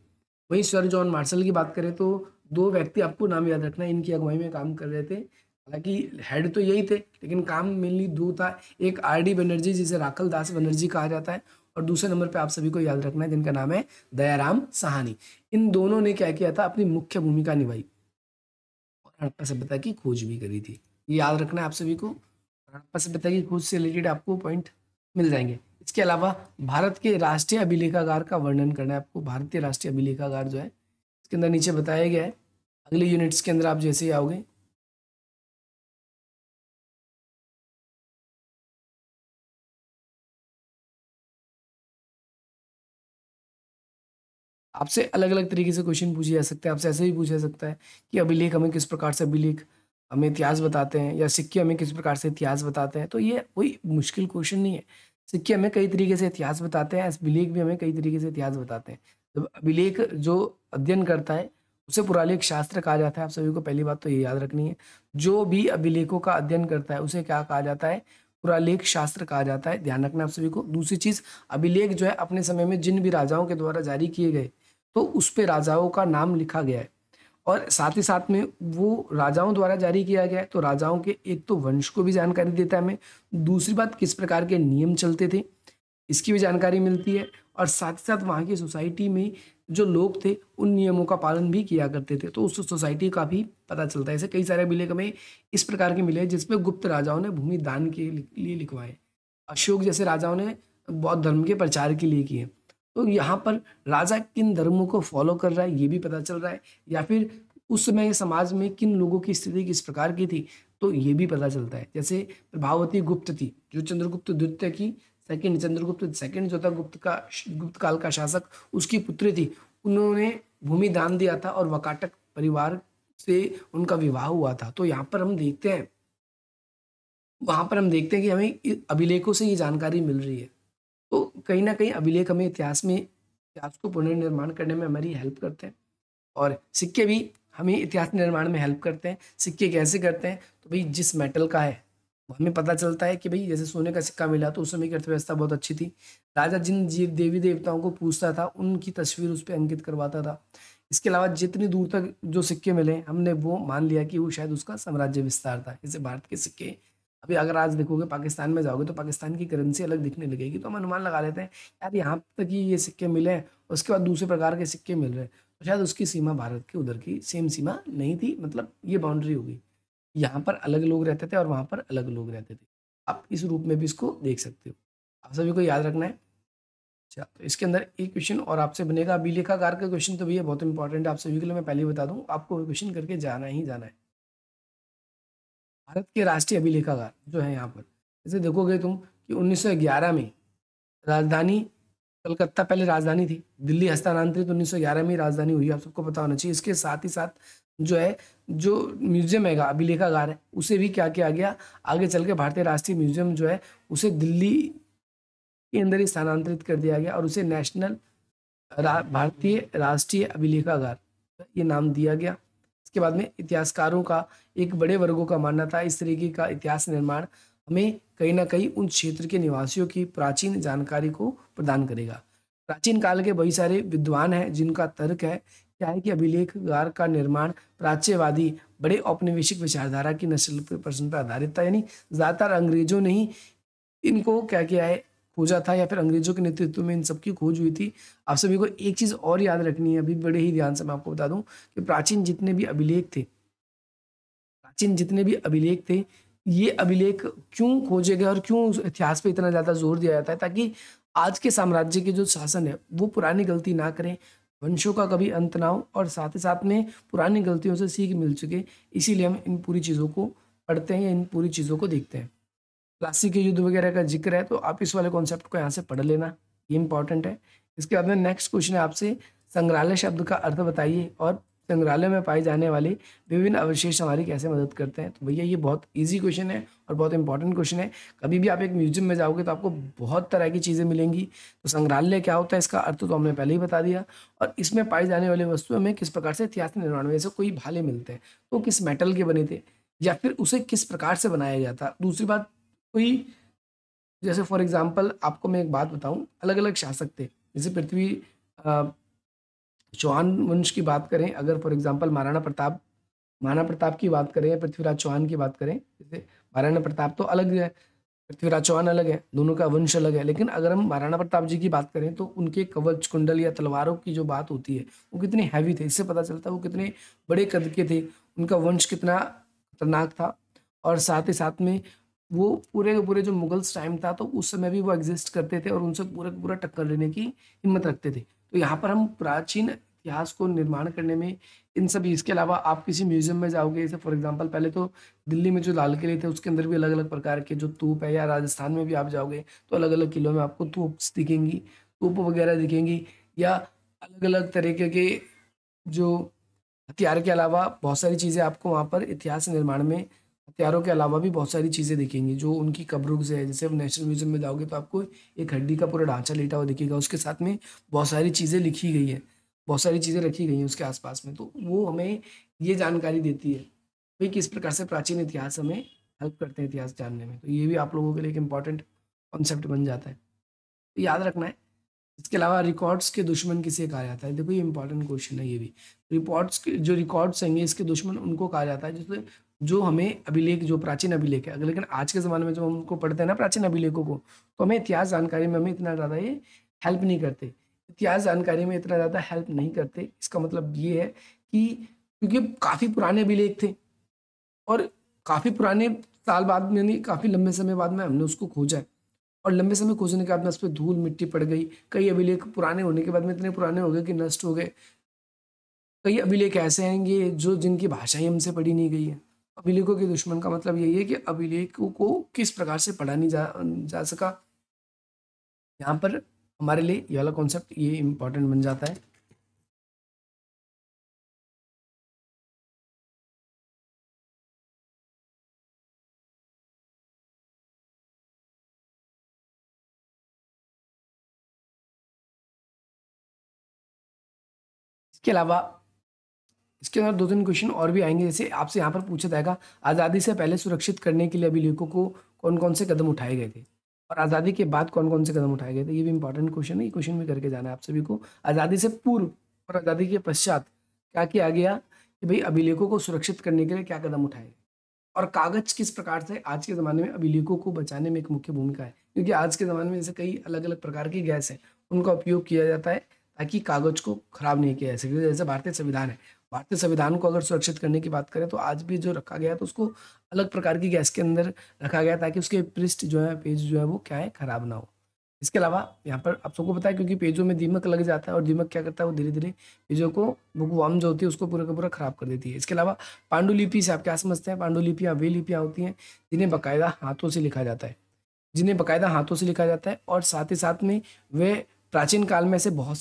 वहीं सर जॉन मार्शल की बात करें तो दो व्यक्ति आपको नाम याद रखना है, इनकी अगुवाई में काम कर रहे थे। हालांकि हेड तो यही थे, लेकिन काम मेनली दो था। एक आर.डी. बनर्जी, जिसे राखल दास बनर्जी कहा जाता है, और दूसरे नंबर पे आप सभी को याद रखना है जिनका नाम है दयाराम साहनी। इन दोनों ने क्या किया था? अपनी मुख्य भूमिका निभाई और हड़प्पा सभ्यता की खोज भी करी थी। ये याद रखना है आप सभी को। हड़प्पा सभ्यता की खोज से रिलेटेड आपको पॉइंट मिल जाएंगे। इसके अलावा भारत के राष्ट्रीय अभिलेखागार का वर्णन करना है आपको। भारतीय राष्ट्रीय अभिलेखागार जो है, इसके अंदर नीचे बताया गया है। अगले यूनिट्स के अंदर आप जैसे ही आओगे, आपसे अलग अलग तरीके से क्वेश्चन पूछे जा सकते हैं। आपसे ऐसे भी पूछा जा सकता है कि अभिलेख हमें किस प्रकार से, अभिलेख हमें इतिहास बताते हैं, या सिक्के हमें किस प्रकार से इतिहास बताते हैं। तो ये कोई मुश्किल क्वेश्चन नहीं है। सिक्के हमें कई तरीके से इतिहास बताते हैं, अभिलेख भी हमें कई तरीके से इतिहास बताते हैं। जब अभिलेख जो अध्ययन करता है उसे पुरालेख शास्त्र कहा जाता है। आप सभी को पहली बात तो ये याद रखनी है, जो भी अभिलेखों का अध्ययन करता है उसे क्या कहा जाता है? पुरालेख शास्त्र कहा जाता है। ध्यान रखना आप सभी को। दूसरी चीज, अभिलेख जो है अपने समय में जिन भी राजाओं के द्वारा जारी किए गए, तो उस पे राजाओं का नाम लिखा गया है, और साथ ही साथ में वो राजाओं द्वारा जारी किया गया है, तो राजाओं के एक तो वंश को भी जानकारी देता है हमें। दूसरी बात, किस प्रकार के नियम चलते थे, इसकी भी जानकारी मिलती है। और साथ ही साथ वहाँ की सोसाइटी में जो लोग थे उन नियमों का पालन भी किया करते थे, तो उस सोसाइटी का भी पता चलता है। ऐसे कई सारे अभिलेख हमें इस प्रकार के मिले हैं जिसमें गुप्त राजाओं ने भूमि दान के लिए लिखवाए। अशोक जैसे राजाओं ने बौद्ध धर्म के प्रचार के लिए किए। तो यहाँ पर राजा किन धर्मों को फॉलो कर रहा है ये भी पता चल रहा है, या फिर उस समय समाज में किन लोगों की स्थिति किस प्रकार की थी, तो ये भी पता चलता है। जैसे प्रभावती गुप्त थी, जो चंद्रगुप्त द्वितीय की सेकंड, चंद्रगुप्त सेकंड जो था गुप्त काल का शासक, उसकी पुत्री थी। उन्होंने भूमि दान दिया था और वकाटक परिवार से उनका विवाह हुआ था। तो यहाँ पर हम देखते हैं, वहां पर हम देखते हैं कि हमें अभिलेखों से ये जानकारी मिल रही है। तो कहीं ना कहीं अभिलेख हमें इतिहास को पुनर्निर्माण करने में हमारी हेल्प करते हैं, और सिक्के भी हमें इतिहास निर्माण में हेल्प करते हैं। सिक्के कैसे करते हैं? तो भाई जिस मेटल का है वो हमें पता चलता है कि भाई जैसे सोने का सिक्का मिला तो उस समय की अर्थव्यवस्था बहुत अच्छी थी। राजा जिन देवी देवताओं को पूजता था उनकी तस्वीर उस पर अंकित करवाता था। इसके अलावा जितनी दूर तक जो सिक्के मिले हमने वो मान लिया कि वो शायद उसका साम्राज्य विस्तार था। जैसे भारत के सिक्के, अभी अगर आज देखोगे पाकिस्तान में जाओगे तो पाकिस्तान की करेंसी अलग दिखने लगेगी, तो हम अनुमान लगा लेते हैं यार यहाँ तक ही ये सिक्के मिले हैं, उसके बाद दूसरे प्रकार के सिक्के मिल रहे हैं, तो शायद उसकी सीमा भारत के उधर की सेम सीमा नहीं थी, मतलब ये बाउंड्री होगी। यहाँ पर अलग लोग रहते थे और वहाँ पर अलग लोग रहते थे। आप इस रूप में भी इसको देख सकते हो। आप सभी को याद रखना है। अच्छा, तो इसके अंदर एक क्वेश्चन और आपसे बनेगा। अभिलेखागार का क्वेश्चन तो भैया बहुत इंपॉर्टेंट है आप सभी के लिए, मैं पहले ही बता दूँ, आपको वो क्वेश्चन करके जाना ही जाना है। भारत के राष्ट्रीय अभिलेखागार जो है यहाँ पर, जैसे देखोगे तुम कि 1911 में राजधानी कलकत्ता पहले राजधानी थी, दिल्ली हस्तांतरित 1911 में राजधानी हुई, आप सबको पता होना चाहिए। इसके साथ ही साथ जो है, जो म्यूजियम है अभिलेखागार है, उसे भी क्या किया गया, आगे चल के भारतीय राष्ट्रीय म्यूजियम जो है उसे दिल्ली के अंदर ही स्थानांतरित कर दिया गया और उसे नेशनल भारतीय राष्ट्रीय अभिलेखागार ये नाम दिया गया। इसके बाद में इतिहासकारों का एक बड़े वर्गों का मानना था इस तरीके का इतिहास निर्माण हमें कहीं ना कहीं उन क्षेत्र के निवासियों की प्राचीन जानकारी को प्रदान करेगा। प्राचीन काल के बहुत सारे विद्वान हैं जिनका तर्क है क्या है कि अभिलेखागार का निर्माण प्राच्यवादी बड़े औपनिवेशिक विचारधारा की नस्ल प्रश्न पर आधारित था, यानी ज्यादातर अंग्रेजों ने ही इनको क्या किया है, खोजा था, या फिर अंग्रेजों के नेतृत्व में इन सबकी खोज हुई थी। आप सभी को एक चीज और याद रखनी है, अभी बड़े ही ध्यान से मैं आपको बता दूं कि प्राचीन जितने भी अभिलेख थे, ये अभिलेख क्यों खोजे गए और क्यों इतिहास पे इतना ज्यादा जोर दिया जाता है, ताकि आज के साम्राज्य के जो शासन है वो पुरानी गलती ना करें, वंशों का कभी अंत ना हो, और साथ ही साथ में पुरानी गलतियों से सीख मिल चुके। इसीलिए हम इन पूरी चीज़ों को पढ़ते हैं या इन पूरी चीज़ों को देखते हैं। प्लासी के युद्ध वगैरह का जिक्र है तो आप इस वाले कॉन्सेप्ट को यहाँ से पढ़ लेना, ये इंपॉर्टेंट है। इसके बाद में नेक्स्ट क्वेश्चन है आपसे, संग्रहालय शब्द का अर्थ बताइए और संग्रहालय में पाए जाने वाले विभिन्न अवशेष हमारी कैसे मदद करते हैं। तो भैया ये बहुत इजी क्वेश्चन है और बहुत इंपॉर्टेंट क्वेश्चन है। कभी भी आप एक म्यूजियम में जाओगे तो आपको बहुत तरह की चीज़ें मिलेंगी। तो संग्रहालय क्या होता है, इसका अर्थ तो हमने पहले ही बता दिया, और इसमें पाई जाने वाली वस्तुओं में किस प्रकार से इतिहास निर्माण में, जैसे कोई भाले मिलते हैं तो किस मेटल के बने थे या फिर उसे किस प्रकार से बनाया गया था। दूसरी बात, कोई जैसे फॉर एग्जाम्पल आपको मैं एक बात बताऊं, अलग अलग शासक थे, जैसे पृथ्वी चौहान वंश की बात करें, अगर फॉर एग्जाम्पल महाराणा प्रताप की बात करें या पृथ्वीराज चौहान की बात करें, जैसे महाराणा प्रताप तो अलग है, पृथ्वीराज चौहान अलग है, दोनों का वंश अलग है। लेकिन अगर हम महाराणा प्रताप जी की बात करें तो उनके कवच कुंडल या तलवारों की जो बात होती है वो कितनी हैवी थे, इससे पता चलता है वो कितने बड़े कद के थे, उनका वंश कितना खतरनाक था। और साथ ही साथ में वो पूरे के पूरे जो मुगल्स टाइम था तो उस समय भी वो एग्जिस्ट करते थे और उनसे पूरा पूरा टक्कर लेने की हिम्मत रखते थे। तो यहाँ पर हम प्राचीन इतिहास को निर्माण करने में इन सभी, इसके अलावा आप किसी म्यूजियम में जाओगे, जैसे फॉर एग्जांपल पहले तो दिल्ली में जो लाल किले थे उसके अंदर भी अलग अलग प्रकार के जो तोप है, या राजस्थान में भी आप जाओगे तो अलग अलग किलों में आपको तोप वगैरह दिखेंगी, या अलग अलग तरीके के जो हथियार के अलावा बहुत सारी चीज़ें आपको वहाँ पर इतिहास निर्माण में, हथियारों के अलावा भी बहुत सारी चीज़ें दिखेंगी जो उनकी कब्रों से है। जैसे आप नेशनल म्यूजियम में जाओगे तो आपको एक हड्डी का पूरा ढांचा लेटा हुआ दिखेगा, उसके साथ में बहुत सारी चीज़ें लिखी गई है, बहुत सारी चीज़ें रखी गई हैं उसके आसपास में। तो वो हमें ये जानकारी देती है भाई किस प्रकार से प्राचीन इतिहास हमें हेल्प करते हैं इतिहास जानने में। तो ये भी आप लोगों के लिए एक इम्पॉर्टेंट कॉन्सेप्ट बन जाता है, तो याद रखना है। इसके अलावा रिकॉर्ड्स के दुश्मन किसे कहा जाता है, देखो ये इंपॉर्टेंट क्वेश्चन है ये भी। रिकॉर्ड्स के जो रिकॉर्ड्स हैं इसके दुश्मन उनको कहा जाता है जिससे जो हमें अभिलेख, जो प्राचीन अभिलेख है, अगर लेकिन आज के ज़माने में जब हम उनको पढ़ते हैं ना प्राचीन अभिलेखों को, तो हमें इतिहास जानकारी में हमें इतना ज़्यादा ये हेल्प नहीं करते, इतिहास जानकारी में इतना ज़्यादा हेल्प नहीं करते। इसका मतलब ये है कि क्योंकि काफ़ी पुराने अभिलेख थे और काफ़ी पुराने साल बाद, यानी काफ़ी लंबे समय बाद में हमने उसको खोजा है, और लंबे समय खोजने के बाद में उस पर धूल मिट्टी पड़ गई। कई अभिलेख पुराने होने के बाद में इतने पुराने हो गए कि नष्ट हो गए। कई अभिलेख ऐसे हैं ये जो जिनकी भाषा ही हमसे पढ़ी नहीं गई है। अभिलेखों के दुश्मन का मतलब यही है कि अभिलेखों को किस प्रकार से पढ़ा नहीं जा सका। यहाँ पर हमारे लिए ये वाला कॉन्सेप्ट ये इम्पोर्टेंट बन जाता है। इसके अलावा इसके अंदर दो तीन क्वेश्चन और भी आएंगे, जैसे आपसे यहाँ पर पूछा जाएगा आज़ादी से पहले सुरक्षित करने के लिए अभिलेखों को कौन कौन से कदम उठाए गए थे, और आज़ादी के बाद कौन कौन से कदम उठाए गए थे। ये भी इंपॉर्टेंट क्वेश्चन है, ये क्वेश्चन भी करके जाना है आप सभी को। आज़ादी से पूर्व और आज़ादी के पश्चात क्या किया गया कि भाई अभिलेखों को सुरक्षित करने के लिए क्या कदम उठाए, और कागज किस प्रकार से आज के ज़माने में अभिलेखों को बचाने में एक मुख्य भूमिका है, क्योंकि आज के ज़माने में जैसे कई अलग अलग प्रकार की गैस है उनका उपयोग किया जाता है ताकि कागज को खराब नहीं किया जा सके। जैसे भारतीय संविधान है भारतीय संविधान को अगर सुरक्षित करने की बात करें तो आज भी जो रखा गया है तो उसको अलग प्रकार की गैस के अंदर रखा गया ताकि उसके पृष्ठ जो है, पेज जो है वो क्या है, खराब ना हो। इसके अलावा यहाँ पर आप सबको पता है क्योंकि पेजों में दीमक लग जाता है और दीमक क्या करता है, वो धीरे धीरे पेजों को, बुकवर्म जो होती है उसको पूरा का पूरा खराब कर देती है। इसके अलावा पांडुलिपि से आप क्या समझते हैं? पांडुलिपियाँ वे लिपियाँ होती हैं जिन्हें बाकायदा हाथों से लिखा जाता है, जिन्हें बाकायदा हाथों से लिखा जाता है। और साथ ही साथ में वे प्राचीन काल में से बहुत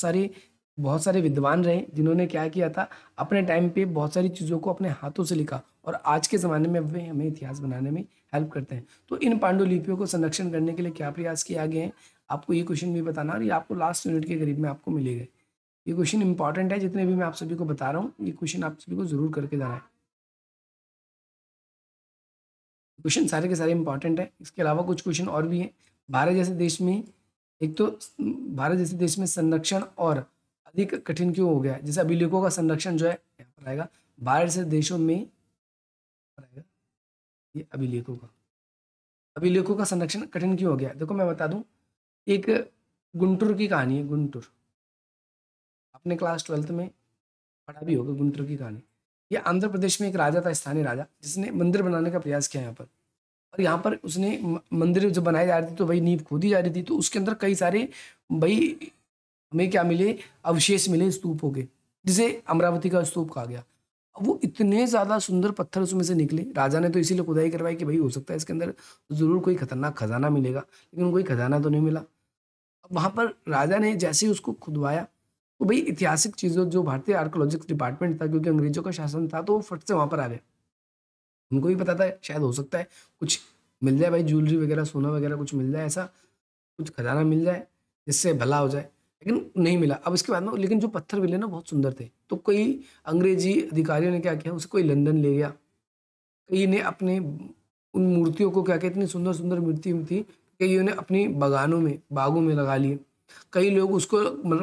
सारे विद्वान रहे जिन्होंने क्या किया था, अपने टाइम पे बहुत सारी चीज़ों को अपने हाथों से लिखा और आज के ज़माने में वे हमें इतिहास बनाने में हेल्प करते हैं। तो इन पांडुलिपियों को संरक्षण करने के लिए क्या प्रयास किया गया है, आपको ये क्वेश्चन भी बताना, और ये आपको लास्ट यूनिट के करीब में आपको मिलेगा। ये क्वेश्चन इंपॉर्टेंट है, जितने भी मैं आप सभी को बता रहा हूँ ये क्वेश्चन आप सभी को जरूर करके जाना है। क्वेश्चन सारे के सारे इंपॉर्टेंट है। इसके अलावा कुछ क्वेश्चन और भी हैं। भारत जैसे देश में, एक तो भारत जैसे देश में संरक्षण और अधिक कठिन क्यों हो गया है? जैसे अभिलेखों का संरक्षण जो है यहाँ पर आएगा, भारत जैसे देशों में आएगा ये अभिलेखों का संरक्षण कठिन क्यों हो गया? देखो मैं बता दूं, एक गुंटूर की कहानी है। गुंटूर, आपने क्लास 12th में पढ़ा भी होगा गुंटूर की कहानी। ये आंध्र प्रदेश में एक राजा था, स्थानीय राजा, जिसने मंदिर बनाने का प्रयास किया यहाँ पर। और यहाँ पर उसने मंदिर जब बनाई जा रही थी तो भाई नींव खोदी जा रही थी, तो उसके अंदर कई सारे भाई हमें क्या मिले, अवशेष मिले स्तूपों के, जिसे अमरावती का स्तूप कहा गया। अब वो इतने ज्यादा सुंदर पत्थर उसमें से निकले, राजा ने तो इसीलिए खुदाई करवाई कि भाई हो सकता है इसके अंदर जरूर कोई खतरनाक खजाना मिलेगा, लेकिन कोई खजाना तो नहीं मिला। अब वहां पर राजा ने जैसे ही उसको खुदवाया तो भाई ऐतिहासिक चीजों, जो भारतीय आर्कोलॉजिक्स डिपार्टमेंट था, क्योंकि अंग्रेजों का शासन था, तो वो फट से वहां पर आ गए। उनको भी पता था शायद हो सकता है कुछ मिल जाए भाई, ज्वेलरी वगैरह, सोना वगैरह कुछ मिल जाए, ऐसा कुछ खजाना मिल जाए जिससे भला हो जाए, लेकिन नहीं मिला। अब इसके बाद में लेकिन जो पत्थर मिले ना बहुत सुंदर थे, तो कई अंग्रेजी अधिकारियों ने क्या किया, उसे कोई लंदन ले गया, कई ने अपने उन मूर्तियों को क्या किया, इतनी सुंदर सुंदर मूर्ति थी, कईयों ने अपनी बगानों में, बागों में लगा लिए, कई लोग उसको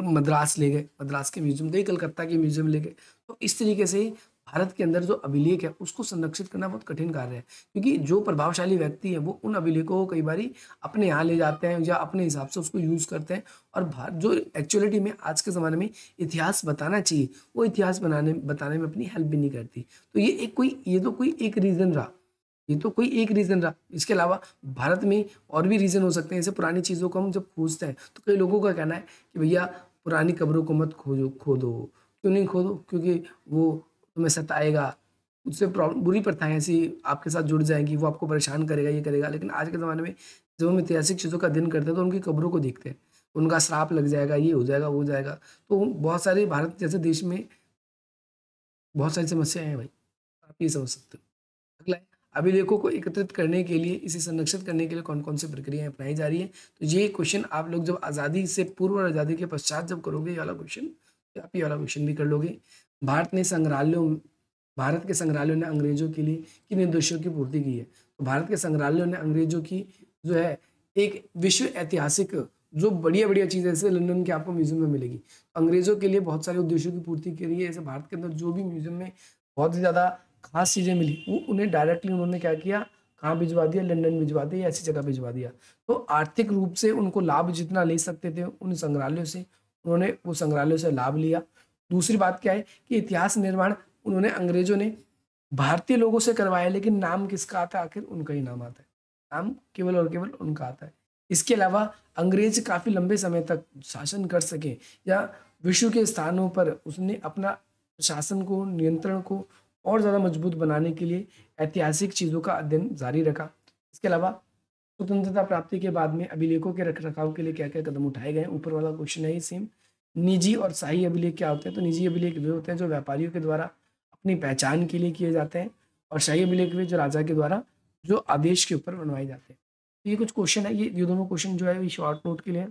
मद्रास ले गए, मद्रास के म्यूजियम, कई कलकत्ता के म्यूजियम ले गए। तो इस तरीके से भारत के अंदर जो अभिलेख है उसको संरक्षित करना बहुत कठिन कार्य है, क्योंकि जो प्रभावशाली व्यक्ति है वो उन अभिलेखों को कई बारी अपने यहाँ ले जाते हैं या अपने हिसाब से उसको यूज करते हैं, और जो एक्चुअलिटी में आज के ज़माने में इतिहास बताना चाहिए वो इतिहास बताने में अपनी हेल्प भी नहीं करती। तो ये तो कोई एक रीज़न रहा, ये तो कोई एक रीज़न रहा। इसके अलावा भारत में और भी रीज़न हो सकते हैं। जैसे पुरानी चीज़ों को हम जब खोजते हैं तो कई लोगों का कहना है कि भैया पुरानी कब्रों को मत खोदो। क्यों नहीं खोदो? क्योंकि वो तुम्हें सताएगा, उससे प्रॉब्लम, बुरी प्रथाएं ऐसी आपके साथ जुड़ जाएंगी, वो आपको परेशान करेगा, ये करेगा। लेकिन आज के ज़माने में जब हम ऐतिहासिक चीज़ों का अध्ययन करते हैं तो उनकी कब्रों को देखते हैं, उनका श्राप लग जाएगा, ये हो जाएगा, वो हो जाएगा। तो बहुत सारे भारत जैसे देश में बहुत सारी समस्याएं हैं भाई, आप ये समझ सकते हो। अगला है, अभिलेखों को एकत्रित करने के लिए, इसे संरक्षित करने के लिए कौन कौन सी प्रक्रियाएं अपनाई जा रही है? तो ये क्वेश्चन आप लोग जब आज़ादी से पूर्व और आज़ादी के पश्चात जब करोगे ये वाला क्वेश्चन, तो आप ये वाला क्वेश्चन भी कर लोगे। भारत के संग्रहालयों ने अंग्रेजों के लिए किन उद्देश्यों की पूर्ति की है? तो भारत के संग्रहालयों ने अंग्रेजों की जो है एक विश्व ऐतिहासिक, जो बढ़िया बढ़िया चीज़ें जैसे लंदन के आपको म्यूजियम में मिलेगी, अंग्रेजों के लिए बहुत सारे उद्देश्यों की पूर्ति करी है। जैसे भारत के अंदर जो भी म्यूजियम में बहुत ही ज़्यादा खास चीज़ें मिली, वो उन्हें डायरेक्टली उन्होंने क्या किया, कहाँ भिजवा दिया, लंदन भिजवा दिया, ऐसी जगह भिजवा दिया। तो आर्थिक रूप से उनको लाभ जितना ले सकते थे उन संग्रहालयों से, उन्होंने वो संग्रहालयों से लाभ लिया। दूसरी बात क्या है कि इतिहास निर्माण उन्होंने, अंग्रेजों ने भारतीय लोगों से करवाया, लेकिन नाम किसका आता है? आखिर उनका ही नाम आता है, नाम केवल और केवल उनका आता है। इसके अलावा अंग्रेज काफी लंबे समय तक शासन कर सके, या विश्व के स्थानों पर उसने अपना शासन को, नियंत्रण को और ज़्यादा मजबूत बनाने के लिए ऐतिहासिक चीज़ों का अध्ययन जारी रखा। इसके अलावा स्वतंत्रता प्राप्ति के बाद में अभिलेखों के रख रखाव के लिए क्या क्या कदम उठाए गए? ऊपर वाला क्वेश्चन है ही सेम। निजी और शाही अभिलेख क्या होते हैं? तो निजी अभिलेख वे होते हैं जो व्यापारियों के द्वारा अपनी पहचान के लिए किए जाते हैं, और शाही अभिलेख वे जो राजा के द्वारा जो आदेश के ऊपर बनवाए जाते हैं। तो ये कुछ क्वेश्चन है, ये दोनों क्वेश्चन जो है ये शॉर्ट नोट के लिए है।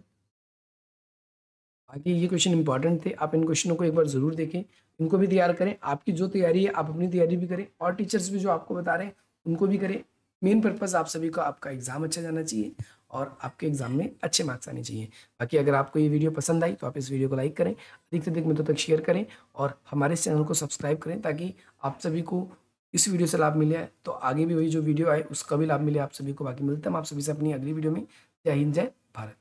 बाकी ये क्वेश्चन इंपॉर्टेंट थे, आप इन क्वेश्चनों को एक बार जरूर देखें, इनको भी तैयार करें। आपकी जो तैयारी है आप अपनी तैयारी भी करें, और टीचर्स भी जो आपको बता रहे हैं उनको भी करें। मेन पर्पस आप सभी को आपका एग्जाम अच्छा जाना चाहिए और आपके एग्जाम में अच्छे मार्क्स आने चाहिए। बाकी अगर आपको ये वीडियो पसंद आई तो आप इस वीडियो को लाइक करें, अधिक से अधिक मित्रों तक शेयर करें, और हमारे इस चैनल को सब्सक्राइब करें, ताकि आप सभी को इस वीडियो से लाभ मिले तो आगे भी वही जो वीडियो आए उसका भी लाभ मिले आप सभी को। बाकी मिलते हैं हम आप सभी से अपनी अगली वीडियो में। जय हिंद, जय भारत।